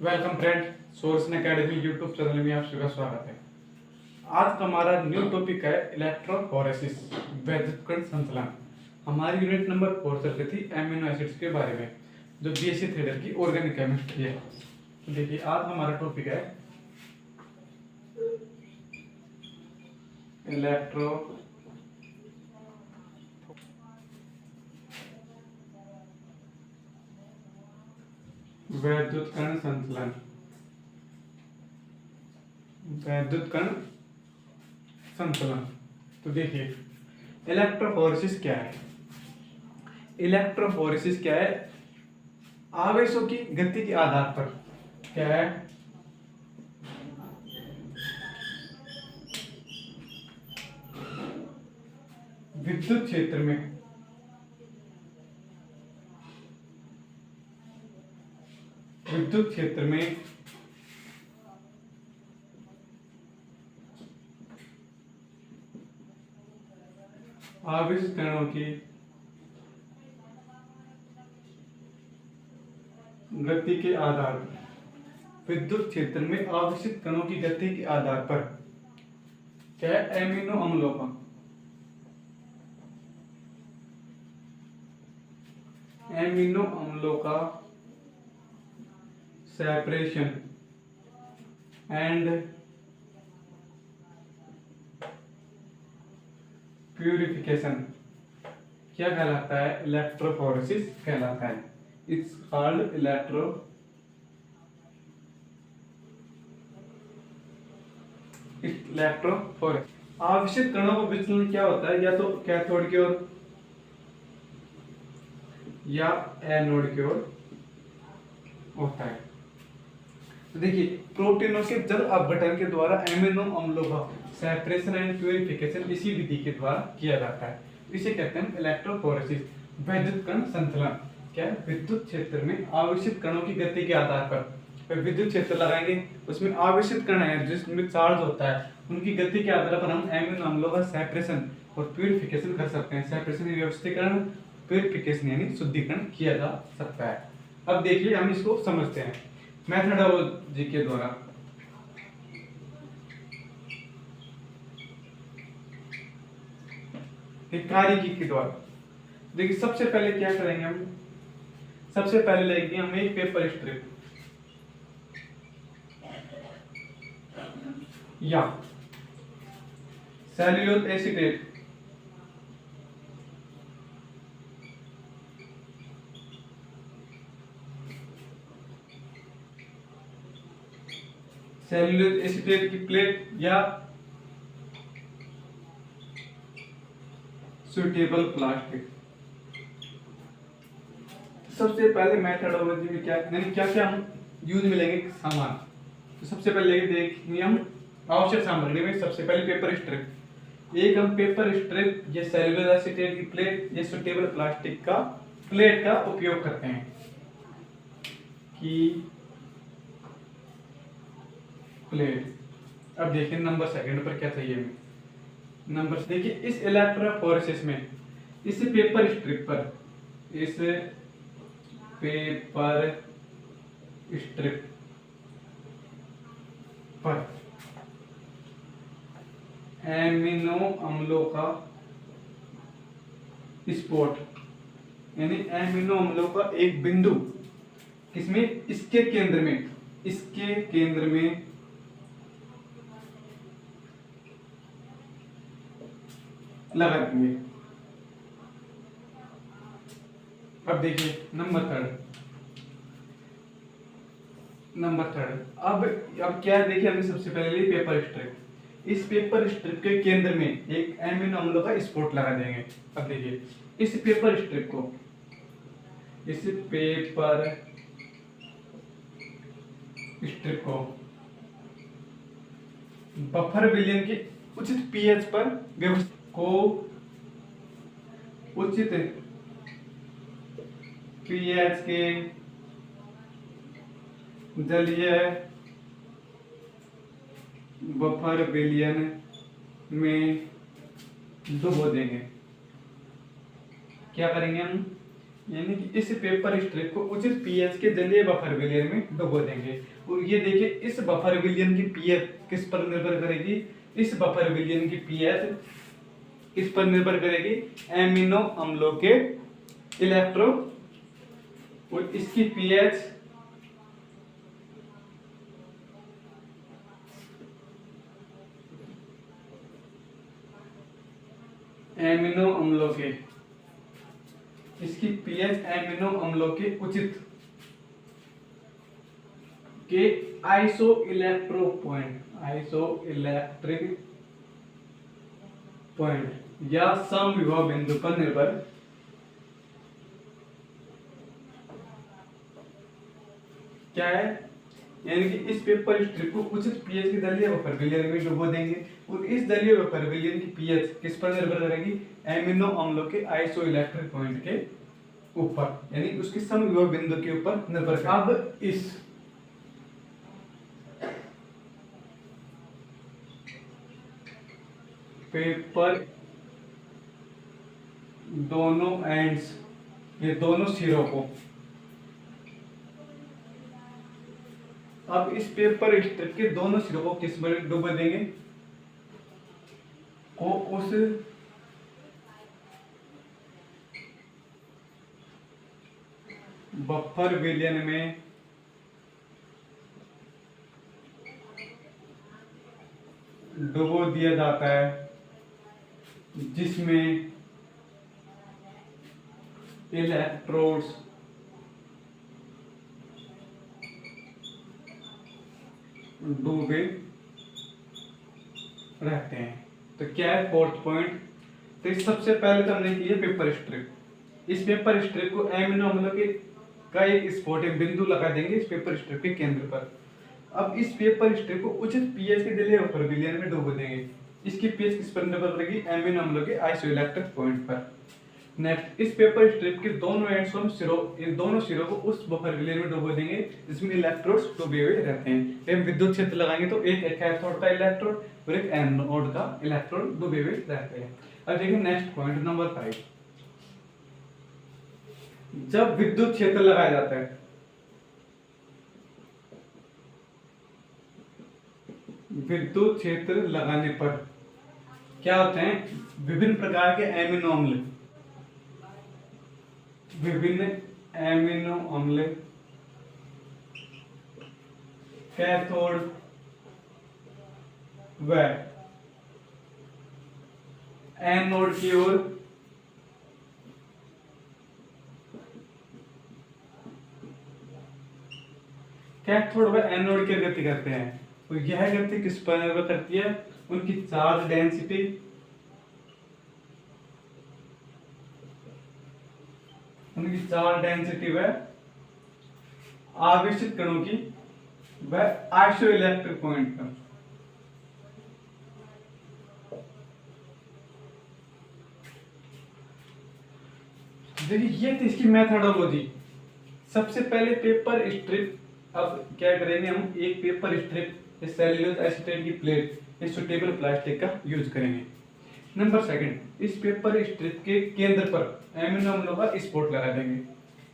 Welcome friend, source academy YouTube channel में आप सबका स्वागत है। आज का हमारा न्यू टॉपिक है इलेक्ट्रोफोरेसिस, वैद्युत कण संचलन। हमारी यूनिट नंबर 4 चल रही थी एमिनो एसिड्स के बारे में, जो बीएससी थर्ड की ऑर्गेनिक केमिस्ट्री है। तो देखिए आज हमारा टॉपिक है इलेक्ट्रो वैद्युत कण संचलन। वैद्युत कण संचलन। तो देखिए इलेक्ट्रोफोरेसिस क्या है। इलेक्ट्रोफोरेसिस क्या है? आवेशों की गति के आधार पर क्या है? विद्युत क्षेत्र में विद्युत क्षेत्र में आवेश कणों की गति के आधार पर, विद्युत क्षेत्र में आवेशित कणों की गति के आधार पर क्या है? एमिनो अम्लों का सेपरेशन एंड प्यूरिफिकेशन क्या कहलाता है? इलेक्ट्रोफोरेसिस कहलाता है। It's called electrophoresis. आवेशित कणों का विचलन क्या होता है? या तो कैथोड की ओर या एनोड की ओर होता है। तो देखिए प्रोटीनों के जल अपघटन के द्वारा एमिनो अम्लों का सेपरेशन एंड प्यूरिफिकेशन इसी विधि के द्वारा किया जाता है। इसे कहते हैं इलेक्ट्रोफोरेसिस, वैद्युत कण संचलन। क्या है? विद्युत क्षेत्र में आवेशित कणों की गति के आधार पर विद्युत क्षेत्र लगाएंगे, उसमें आवेशित कण है जिसमें चार्ज होता है, उनकी गति के आधार पर हम एमिनो अम्लों का सेपरेशन और प्यूरिफिकेशन कर सकते हैं। सेपरेशन यानी व्यवस्थीकरण, प्यूरिफिकेशन यानी शुद्धिकरण किया जा सकता है। अब देखिए हम इसको समझते हैं मेथडोलॉजी के द्वारा। कार्यकी के द्वारा देखिए सबसे पहले क्या करेंगे हम? सबसे पहले लेंगे हम एक पेपर स्ट्रिप या सेल्यूलोज एसीटेट सेल्यूलोज एसीटेट की प्लेट या सुटेबल प्लास्टिक। सबसे पहले मेथडोलॉजी में क्या क्या हम यूज में लेंगे सामान। तो सबसे पहले देखेंगे हम आवश्यक सामग्री में सबसे पहले पेपर स्ट्रिप। एक हम पेपर स्ट्रिप या सेल्यूलोज एसीटेट की प्लेट या सुटेबल प्लास्टिक का प्लेट का उपयोग करते हैं कि प्लेट। अब देखिए नंबर सेकंड पर क्या चाहिए हमें। नंबर देखिए इस इलेक्ट्रोफोरेसिस में इस पेपर स्ट्रिप पर एमिनो अम्लों का स्पॉट यानी एमिनो अम्लों का एक बिंदु किसमें? इसके केंद्र में लगा देंगे। अब देखिए नंबर थर्ड। अब क्या है? देखिए हमने सबसे पहले ली पेपर स्ट्रिप। इस पेपर स्ट्रिप के केंद्र में एक एमिनो अम्लों का स्पॉट लगा देंगे। अब देखिए इस पेपर स्ट्रिप को बफर विलयन के उचित पीएच पर उचित पीएच के जलीय बफर विलयन में डुबो देंगे। क्या करेंगे हम? यानी कि इस पेपर स्ट्रिप को उचित पीएच के जलीय बफर विलयन में डुबो देंगे। और ये देखिए इस बफर विलयन की पीएच किस पर निर्भर करेगी, इस बफर विलयन की पीएच किस पर निर्भर करेगी, एमिनो अम्लों के इलेक्ट्रो और इसकी पीएच एमिनो अम्लों के, इसकी पीएच एमिनो अम्लों के उचित के आइसो इलेक्ट्रिक पॉइंट या समविभव बिंदु पर निर्भर क्या है, यानी कि इस पेपर स्ट्रिप को उचित पीएच के दलीय बफर विलयन में डुबो देंगे। और इस दलीय बफर विलयन की पीएच किस पर निर्भर करेगी, एमिनो अम्लों के आइसो इलेक्ट्रिक पॉइंट के ऊपर, यानी उसके समविभव बिंदु के ऊपर निर्भर करेगी। अब इस पेपर दोनों एंड्स, ये दोनों सिरों को, अब इस पेपर स्ट्रिप के दोनों सिरों को किस में डुबो देंगे, को उस बफर विलयन में डुबो दिया जाता है जिसमें इलेक्ट्रोड्स डूबे रहते हैं। तो क्या है फोर्थ पॉइंट, तो इस सबसे पहले तो हमने किया पेपर स्ट्रिप। इस पेपर स्ट्रिप को एमिनो अम्लों के का एक स्पॉट, एक बिंदु लगा देंगे इस पेपर स्ट्रिप के केंद्र पर। अब इस पेपर स्ट्रिप को उचित पीएच के जलीय बफर विलयन में डुबो देंगे। इसकी पीएच किस पर निर्भर करेगी, एमिनो अम्लों के आइसोइलेक्ट्रिक पॉइंट पर। नेक्स्ट, इस पेपर स्ट्रिप के दोनों एंड्स को हम सिरों, इन दोनों सिरों को उस बफर विलयन में डुबो देंगे जिसमें इलेक्ट्रोड्स डूबे हुए रहते हैं। हम विद्युत क्षेत्र लगाएंगे तो एक कैथोड का इलेक्ट्रोड और एक एनोड का इलेक्ट्रोड डूबे हुए रहते हैं। अब देखिए नेक्स्ट पॉइंट नंबर 5, जब विद्युत क्षेत्र लगाया जाता है, विद्युत क्षेत्र लगाने पर क्या होते हैं, विभिन्न प्रकार के एमिनो अम्ल, विभिन्न एमिनो अम्ल कैथोड व एनोड की ओर कैथोड व एनोड की गति करते हैं। तो यह गति किस पर निर्भर करती है, उनकी चार्ज डेंसिटी, उनकी चार्ज डेंसिटी व आवेशित कणों की व आइसोइलेक्ट्रिक पॉइंट पर। देखिए ये थी इसकी मेथोडोलॉजी। सबसे पहले पेपर स्ट्रिप, अब क्या करेंगे हम, एक पेपर स्ट्रिप सेल्यूलोज एसीटेट की प्लेट, इस सुटेबल प्लास्टिक का यूज करेंगे। नंबर सेकंड, इस पेपर स्ट्रिप के केंद्र पर एमिनो अम्लों का स्पॉट लगा देंगे।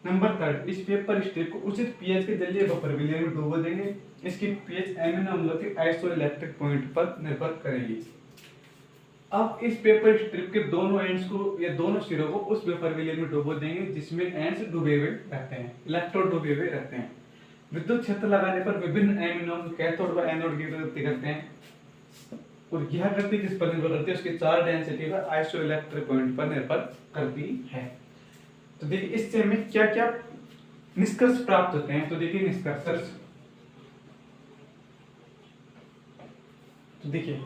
नंबर थर्ड, इस पेपर स्ट्रिप को उचित पीएच के जलीय बफर विलयन में डुबो देंगे। इसकी पीएच एमिनो अम्लों के आइसोइलेक्ट्रिक पॉइंट पर निर्भर करेगी। अब इस पेपर स्ट्रिप के दोनों एंड्स को या दोनों सिरों को उस पेपर विलयन में डुबो देंगे जिसमें एंड्स डूबे हुए रहते हैं, इलेक्ट्रोड डूबे हुए रहते हैं। विद्युत क्षेत्र लगाने पर विभिन्न एमिनो कैथोड व एनोड की गति करते हैं और यह गति किस पर निर्भर करती है, उसकी चार्ज डेंसिटी व आइसोइलेक्ट्रिक पॉइंट पर निर्भर करती है। तो देखिए इससे हमें क्या क्या निष्कर्ष प्राप्त होते हैं। तो देखिए निष्कर्ष, तो देखिए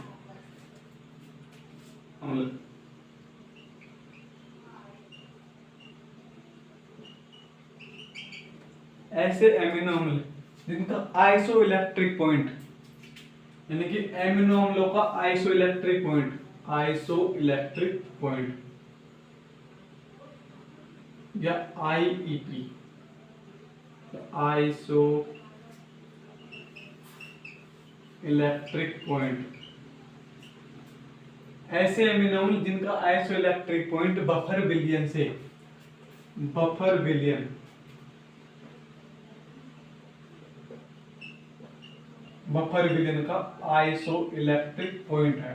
ऐसे एमिनो अम्ल जिनका आइसोइलेक्ट्रिक पॉइंट, यानी कि एमिनो अम्लों का आइसोइलेक्ट्रिक पॉइंट, आइसोइलेक्ट्रिक पॉइंट या आईईपी, आइसो इलेक्ट्रिक पॉइंट, ऐसे एमिनो अम्ल जिनका आइसोइलेक्ट्रिक पॉइंट बफर विलयन से बफर विलियन, बफर विलियन का आइसो इलेक्ट्रिक पॉइंट है।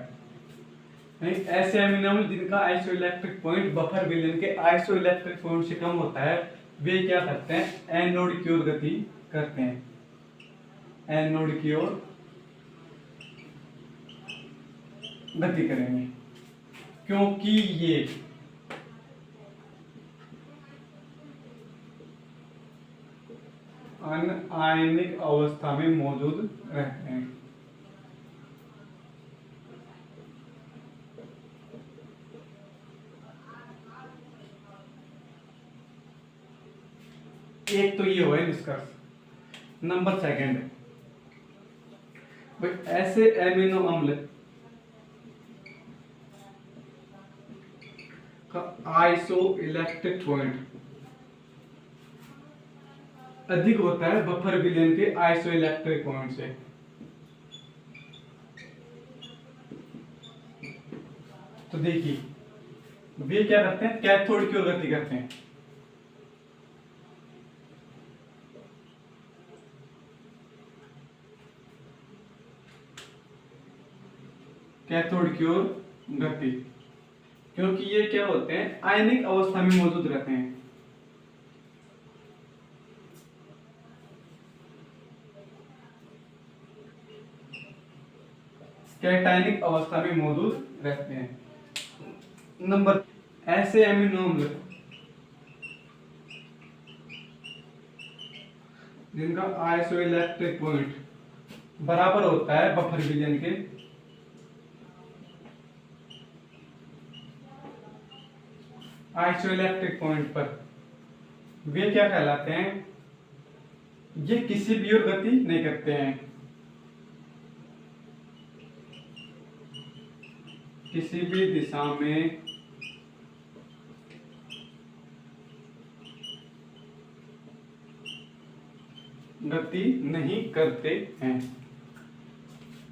नहीं, ऐसे एमिनो अम्ल जिनका आइसो इलेक्ट्रिक पॉइंट बफर विलियन के आइसो इलेक्ट्रिक पॉइंट से कम होता है, वे क्या करते हैं, एनोड की ओर गति करते हैं, एनोड की ओर गति करेंगे, क्योंकि ये अनआयनिक अवस्था में मौजूद रहते हैं। एक तो ये हुआ है निष्कर्ष। नंबर सेकंड, भाई ऐसे एमिनो अम्ल का आइसो इलेक्ट्रिक पॉइंट अधिक होता है बफर विलियन के आइसो इलेक्ट्रिक पॉइंट से। तो देखिए वे क्या करते हैं, कैथोड की ओर गति करते हैं, कैथोड की ओर गति, क्योंकि ये क्या होते हैं, आयनिक अवस्था में मौजूद रहते हैं। कैटायनिक अवस्था में मौजूद रहते हैं। नंबर, ऐसे एमिनो अम्ल जिनका आइसो इलेक्ट्रिक पॉइंट बराबर होता है बफर विलियन के आइसो इलेक्ट्रिक पॉइंट पर, वे क्या कहलाते हैं, ये किसी भी ओर गति नहीं करते हैं, किसी भी दिशा में गति नहीं करते हैं।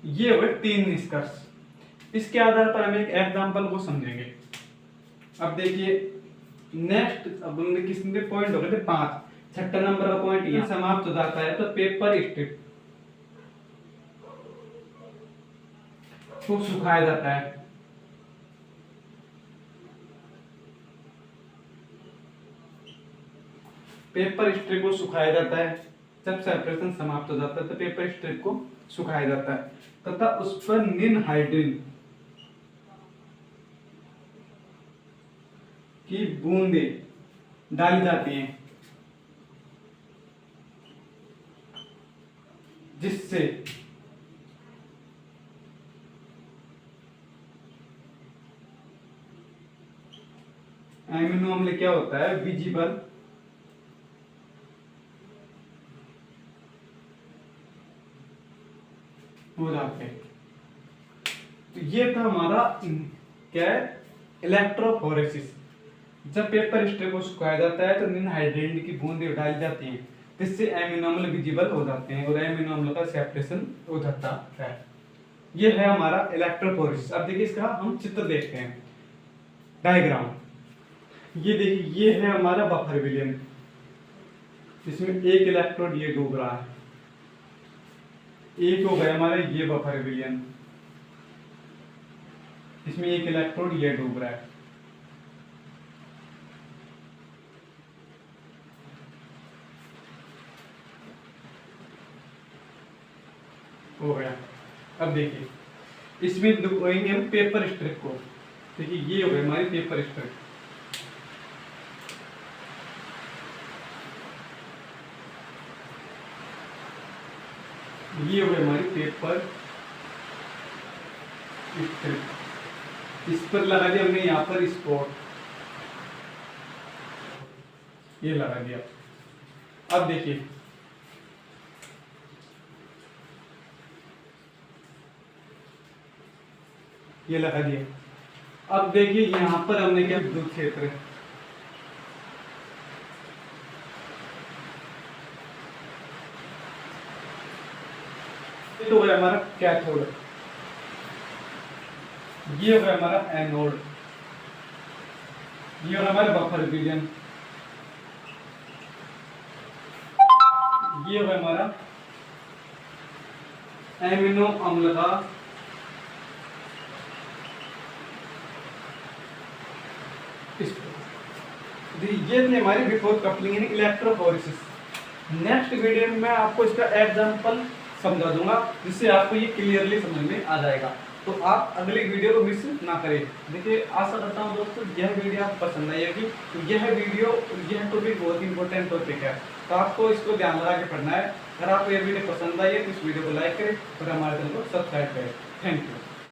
ये हुए 3 निष्कर्ष। इसके आधार पर हम एक एग्जांपल को समझेंगे। अब देखिए नेक्स्ट, अब हमने कितने पॉइंट हो गए थे, 5, छठा नंबर का पॉइंट ये समाप्त हो जाता है। तो पेपर स्ट्रिप को सुखाया जाता है, पेपर स्ट्रिप को सुखाया जाता है। जब सेपरेशन समाप्त हो जाता है तो पेपर स्ट्रिप को सुखाया जाता है तथा उस पर निनहाइड्रीन की बूंदें डाली जाती हैं, जिससे एमिनो अम्ल क्या होता है, विजिबल हो जाते हैं। तो ये था हमारा क्या है, इलेक्ट्रोफोरेसिस। जब पेपर स्ट्रिप को सुखाया जाता है तो निनहाइड्रेट की बूंदें डाली जाती हैं, जिससे एमिनो अम्ल विजिबल हो जाते हैं और एमिनो अम्ल का सेपरेशन हो जाता है। ये है हमारा इलेक्ट्रोफोरेसिस। अब देखिए इसका हम चित्र देखते हैं, डायग्राम। ये देखिए, ये है हमारा बफर विलियन, जिसमें एक इलेक्ट्रोड ये डूब रहा है, एक हो गया हमारा ये बफर विलियन, इसमें एक इलेक्ट्रोड ये डूब रहा है। हो गया। अब देखिए इसमें डुबोएंगे हम पेपर स्ट्रिप को। देखिए ये हो गई हमारी पेपर स्ट्रिप, ये हो गई हमारी पेपर स्ट्रिप। इस पर लगा दिया हमने यहाँ पर स्पॉट, ये लगा दिया। अब देखिए ये लगा दिया। अब देखिए यहाँ पर हमने क्या विद्युत क्षेत्र, ये तो है हमारा कैथोड, ये हो गया हमारा एनोड, ये हो हमारा बफर विलियन, ये है हमारा एमिनो अम्ल का ये थी हमारी बिफोर कपलिंग यानी इलेक्ट्रोफोरेसिस। नेक्स्ट वीडियो में मैं आपको इसका एग्जांपल समझा दूंगा जिससे आपको ये क्लियरली समझ में आ जाएगा। तो आप अगली वीडियो को मिस ना करें। देखिए आशा करता हूँ दोस्तों यह वीडियो आपको पसंद आएगी। तो यह टॉपिक बहुत इंपॉर्टेंट टॉपिक है, तो आपको इसको ध्यान लगा के पढ़ना है। अगर आपको यह वीडियो पसंद आई है तो इस वीडियो को लाइक करें और हमारे चैनल को सब्सक्राइब करें। Thank you.